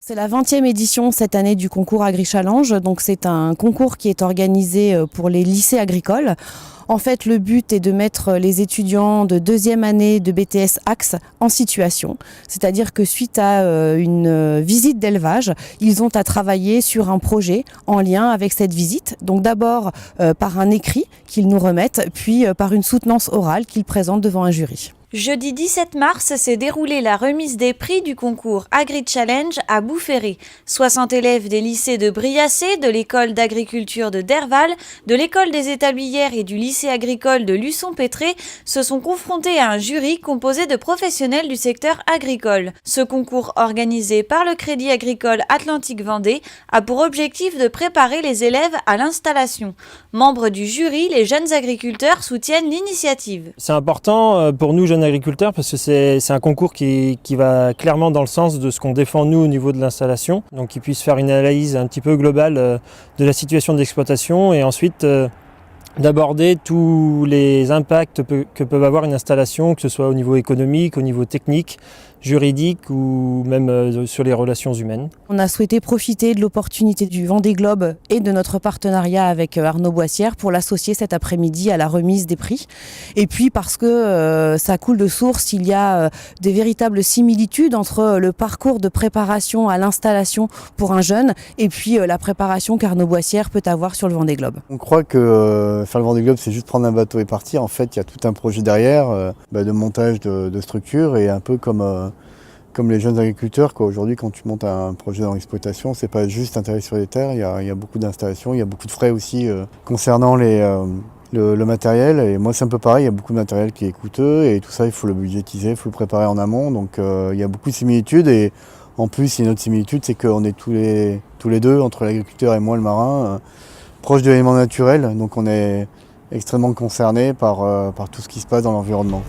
C'est la 20e édition cette année du concours AgriChallenge. Donc c'est un concours qui est organisé pour les lycées agricoles. En fait, le but est de mettre les étudiants de deuxième année de BTS Axe en situation. C'est-à-dire que suite à une visite d'élevage, ils ont à travailler sur un projet en lien avec cette visite. Donc d'abord par un écrit qu'ils nous remettent, puis par une soutenance orale qu'ils présentent devant un jury. Jeudi 17 mars s'est déroulée la remise des prix du concours AgriChallenge à Boufféry. 60 élèves des lycées de Briassé, de l'école d'agriculture de Derval, de l'école des établières et du lycée agricole de Luçon-Pétré se sont confrontés à un jury composé de professionnels du secteur agricole. Ce concours organisé par le Crédit agricole Atlantique Vendée a pour objectif de préparer les élèves à l'installation. Membres du jury, les jeunes agriculteurs soutiennent l'initiative. C'est important pour nous, jeunes agriculteurs, parce que c'est un concours qui va clairement dans le sens de ce qu'on défend nous au niveau de l'installation. Donc qu'ils puissent faire une analyse un petit peu globale de la situation d'exploitation et ensuite d'aborder tous les impacts que peuvent avoir une installation, que ce soit au niveau économique, au niveau technique, juridique ou même sur les relations humaines. On a souhaité profiter de l'opportunité du Vendée Globe et de notre partenariat avec Arnaud Boissière pour l'associer cet après-midi à la remise des prix. Et puis parce que ça coule de source, il y a des véritables similitudes entre le parcours de préparation à l'installation pour un jeune et puis la préparation qu'Arnaud Boissière peut avoir sur le Vendée Globe. On croit que faire le Vendée Globe, c'est juste prendre un bateau et partir. En fait, il y a tout un projet derrière de montage de structures et un peu comme les jeunes agriculteurs, aujourd'hui, quand tu montes un projet dans l'exploitation, c'est pas juste installer sur les terres, il y a beaucoup d'installations, il y a beaucoup de frais aussi concernant le matériel. Et moi, c'est un peu pareil, il y a beaucoup de matériel qui est coûteux et tout ça, il faut le budgétiser, il faut le préparer en amont. Donc il y a beaucoup de similitudes et en plus, il y a une autre similitude, c'est qu'on est tous les deux, entre l'agriculteur et moi, le marin, proches de l'élément naturel. Donc on est extrêmement concernés par tout ce qui se passe dans l'environnement.